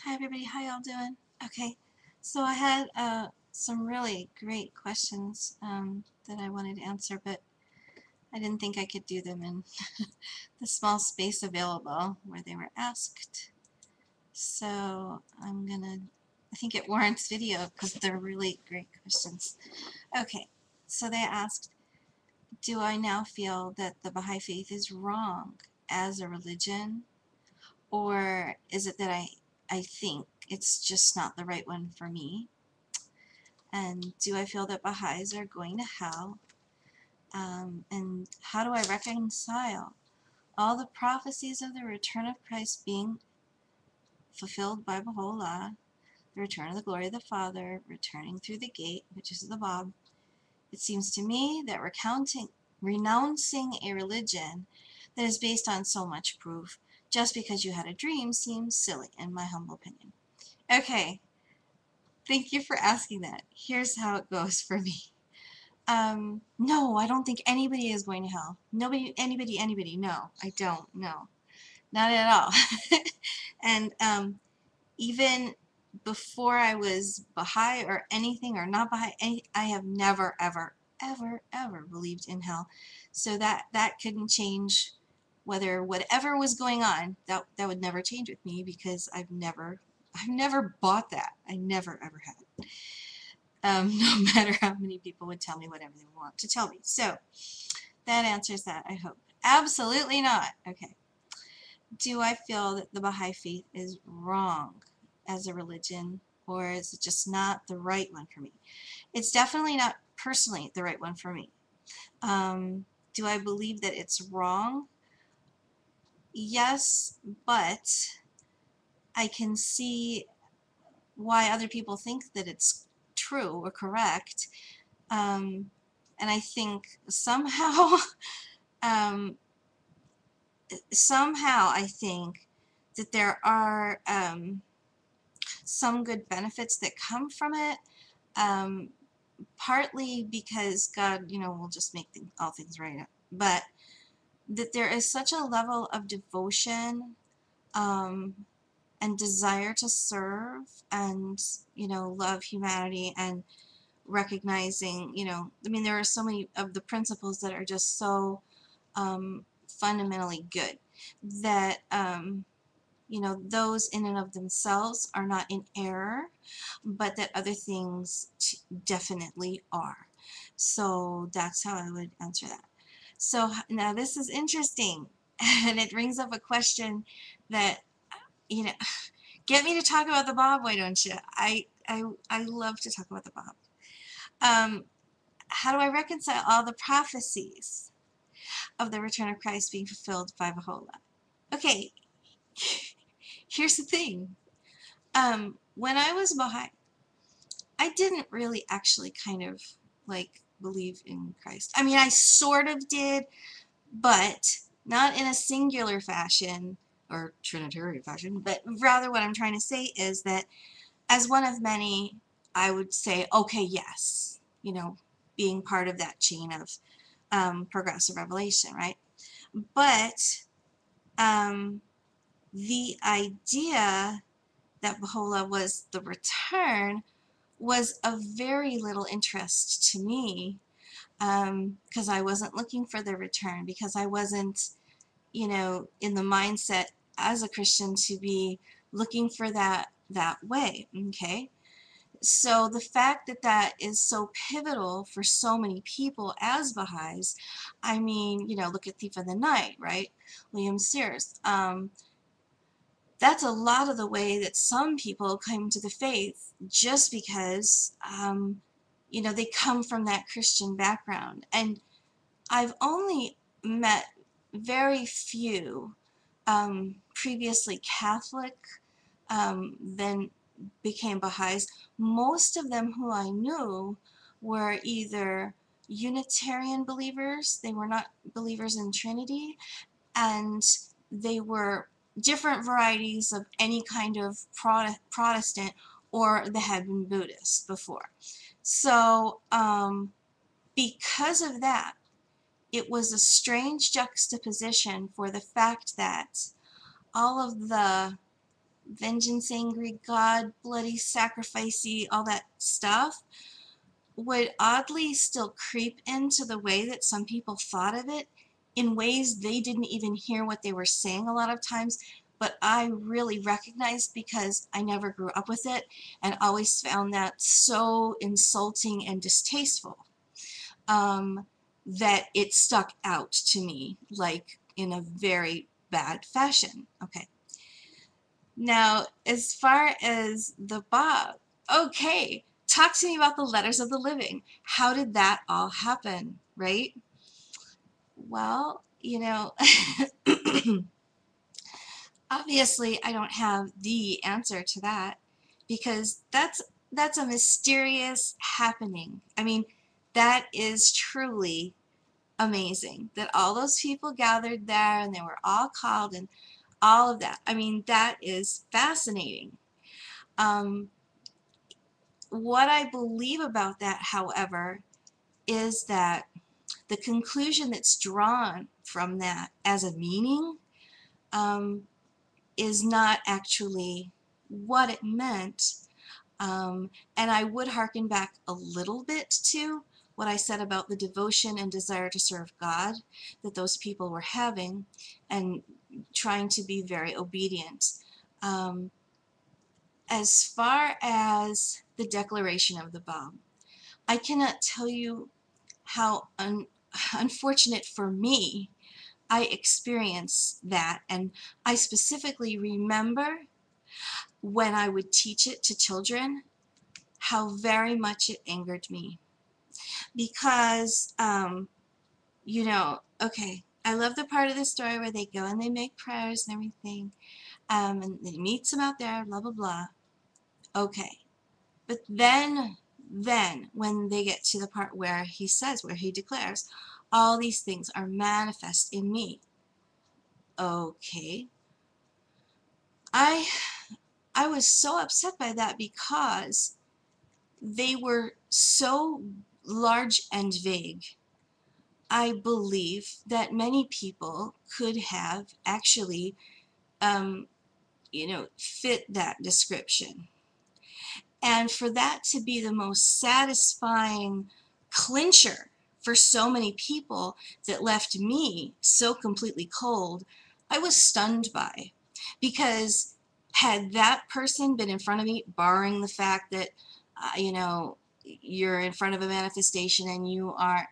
Hi everybody, how y'all doing? Okay, so I had some really great questions that I wanted to answer, but I didn't think I could do them in the small space available where they were asked. So I think it warrants video because they're really great questions. Okay, so they asked, do I now feel that the Baha'i faith is wrong as a religion, or is it that I think it's just not the right one for me? And do I feel that Baha'is are going to hell? And how do I reconcile all the prophecies of the return of Christ being fulfilled by Baha'u'llah, the return of the glory of the Father, returning through the gate, which is the Bab? It seems to me that renouncing a religion that is based on so much proof just because you had a dream seems silly, in my humble opinion. Okay, thank you for asking that. Here's how it goes for me. No, I don't think anybody is going to hell. Nobody, anybody. No, I don't. No, not at all. And even before I was Baha'i or anything or not Baha'i, I have never, ever believed in hell. So that couldn't change. Whether whatever was going on, that would never change with me because I've never bought that. I never ever had. No matter how many people would tell me whatever they want to tell me. So that answers that, I hope. Absolutely not. Okay. Do I feel that the Baha'i faith is wrong as a religion, or is it just not the right one for me? It's definitely not personally the right one for me. Do I believe that it's wrong? Yes, but I can see why other people think that it's true or correct. And I think somehow, um, I think that there are some good benefits that come from it. Um, Partly because God, will just make all things right. But that there is such a level of devotion um, and desire to serve and, love humanity and recognizing, I mean, there are so many of the principles that are just so fundamentally good that, those in and of themselves are not in error, but that other things definitely are. So that's how I would answer that. So now this is interesting, and it brings up a question that, you know, get me to talk about the Bob, why don't you? I love to talk about the Bob. How do I reconcile all the prophecies of the return of Christ being fulfilled by Baha'u'llah? Okay, here's the thing. When I was Baha'i, I didn't really actually kind of like believe in Christ. I mean, I sort of did, but not in a singular fashion or Trinitarian fashion, but rather what I'm trying to say is that as one of many, I would say, okay, yes, being part of that chain of progressive revelation, right? But the idea that Baha'u'llah was the return was of very little interest to me, because I wasn't looking for the return, because I wasn't, in the mindset as a Christian to be looking for that way. Okay, so the fact that that is so pivotal for so many people as Baha'is, I mean, look at Thief of the Night, right? William Sears. That's a lot of the way that some people come to the faith, just because, they come from that Christian background. And I've only met very few previously Catholic then became Baha'is. Most of them who I knew were either Unitarian believers, they were not believers in Trinity, and they were different varieties of any kind of Protestant, or they had been Buddhist before. So because of that, it was a strange juxtaposition for the fact that all of the vengeance, angry God, bloody, sacrificey, all that stuff would oddly still creep into the way that some people thought of it in ways they didn't even hear what they were saying a lot of times, but I really recognized because I never grew up with it and always found that so insulting and distasteful, that it stuck out to me like in a very bad fashion. Okay. Now, as far as the Bob, okay, talk to me about the letters of the living. How did that all happen, right? Well, obviously I don't have the answer to that because that's a mysterious happening. I mean, that is truly amazing that all those people gathered there and they were all called and all of that. I mean, that is fascinating. Um, what I believe about that, however, is that the conclusion that's drawn from that as a meaning um, is not actually what it meant. And I would hearken back a little bit to what I said about the devotion and desire to serve God that those people were having and trying to be very obedient. Um, as far as the declaration of the bomb, I cannot tell you how unfortunate for me I experienced that. And I specifically remember when I would teach it to children, how very much it angered me. Because, okay, I love the part of the story where they go and they make prayers and everything, and he meets them out there, blah, blah, blah. Okay. But then, when they get to the part where he says, where he declares, all these things are manifest in me. Okay. I I was so upset by that because they were so large and vague. I believe that many people could have actually, fit that description. And for that to be the most satisfying clincher for so many people that left me so completely cold, I was stunned by. Because had that person been in front of me, barring the fact that, you're in front of a manifestation and you are,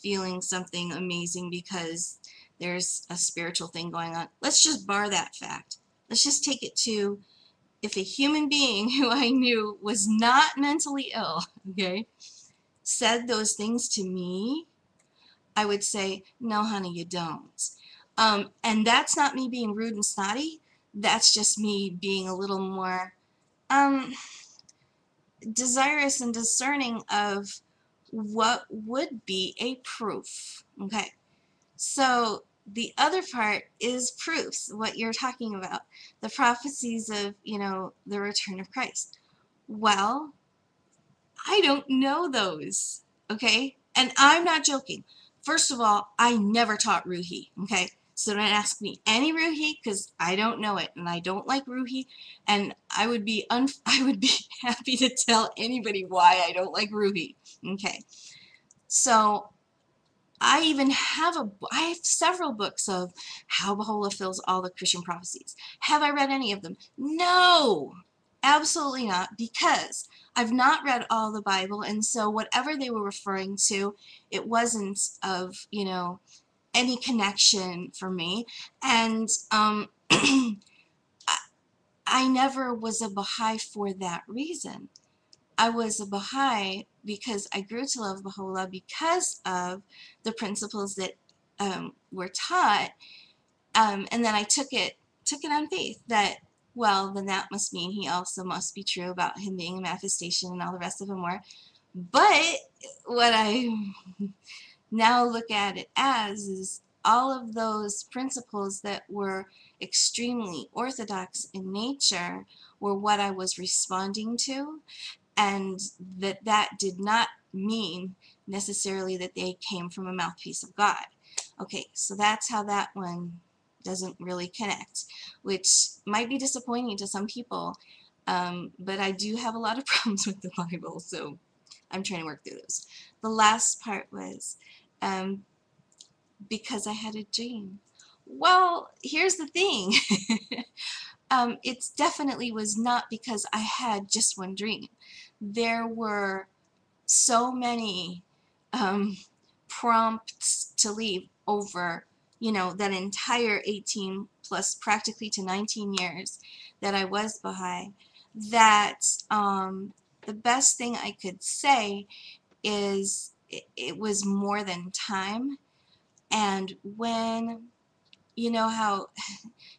feeling something amazing because there's a spiritual thing going on, let's just bar that fact. Let's just take it to if a human being who I knew was not mentally ill, okay, said those things to me, I would say, no, honey, you don't. And that's not me being rude and snotty. That's just me being a little more um, desirous and discerning of what would be a proof. Okay, so the other part is proofs, what you're talking about, the prophecies of, the return of Christ. Well, I don't know those, okay? And I'm not joking. First of all, I never taught Ruhi, okay? So don't ask me any Ruhi because I don't know it and I don't like Ruhi, and I would be I would be happy to tell anybody why I don't like Ruhi, okay? So I have several books of how Baha'u'llah fills all the Christian prophecies. Have I read any of them? No, absolutely not, because I've not read all the Bible, and so whatever they were referring to, it wasn't of, any connection for me. And I, I never was a Baha'i for that reason. I was a Baha'i because I grew to love Baha'u'llah because of the principles that were taught, and then I took it on faith that, well, then that must mean he also must be true about him being a manifestation and all the rest of them were. But what I now look at it as is all of those principles that were extremely orthodox in nature were what I was responding to, and that did not mean necessarily that they came from a mouthpiece of God. Okay, so that's how that one doesn't really connect, which might be disappointing to some people. But I do have a lot of problems with the Bible, so I'm trying to work through those. The last part was because I had a dream. Well, here's the thing. It definitely was not because I had just one dream. There were so many um, prompts to leave over, that entire 18 plus practically to 19 years that I was Baha'i, that the best thing I could say is it was more than time. And when, how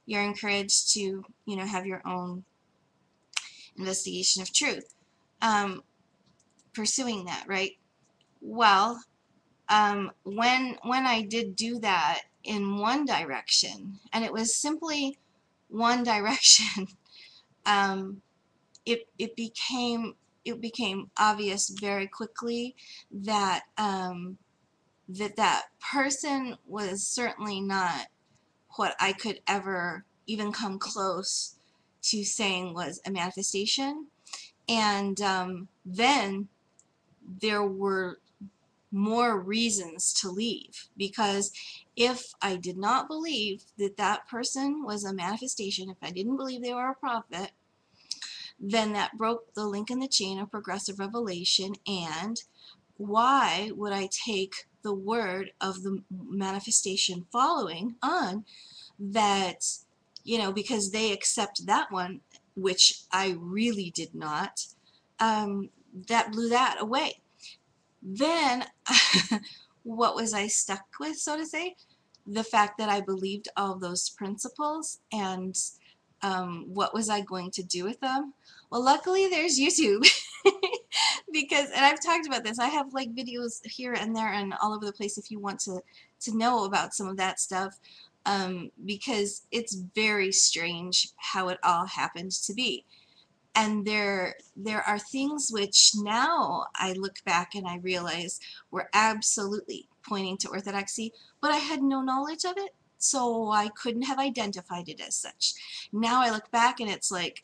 you're encouraged to, have your own investigation of truth, pursuing that, right? Well, when I did do that in one direction, and it was simply one direction, um, it became obvious very quickly that that person was certainly not what I could ever even come close to saying was a manifestation. And then there were more reasons to leave, because if I did not believe that that person was a manifestation, if I didn't believe they were a prophet, then that broke the link in the chain of progressive revelation. And why would I take the word of the manifestation following on that, because they accept that one, which I really did not, that blew that away. Then what was I stuck with, so to say? The fact that I believed all those principles, and what was I going to do with them? Well, luckily there's YouTube. Because, and I've talked about this, I have like videos here and there and all over the place if you want to know about some of that stuff, because it's very strange how it all happened to be. And there are things which now I look back and I realize were absolutely pointing to orthodoxy, but I had no knowledge of it, so I couldn't have identified it as such. Now I look back and it's like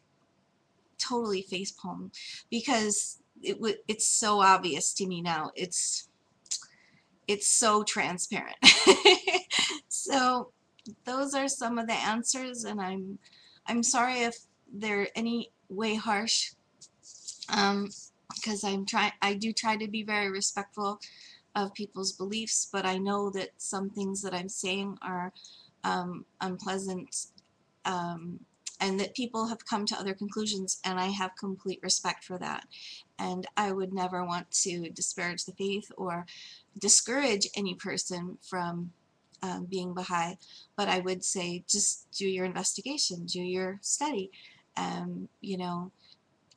totally facepalm, because it's so obvious to me now. It's so transparent. So those are some of the answers, and I'm sorry if they're any way harsh, because I do try to be very respectful of people's beliefs, but I know that some things that I'm saying are unpleasant, and that people have come to other conclusions, and I have complete respect for that. And I would never want to disparage the faith or discourage any person from being Baha'i, but I would say just do your investigation, do your study, you know,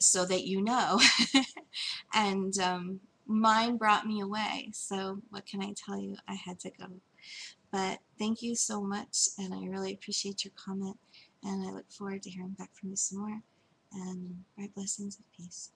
so that you know. And mine brought me away, so what can I tell you? I had to go. But thank you so much, and I really appreciate your comment, and I look forward to hearing back from you some more. And bright blessings of peace.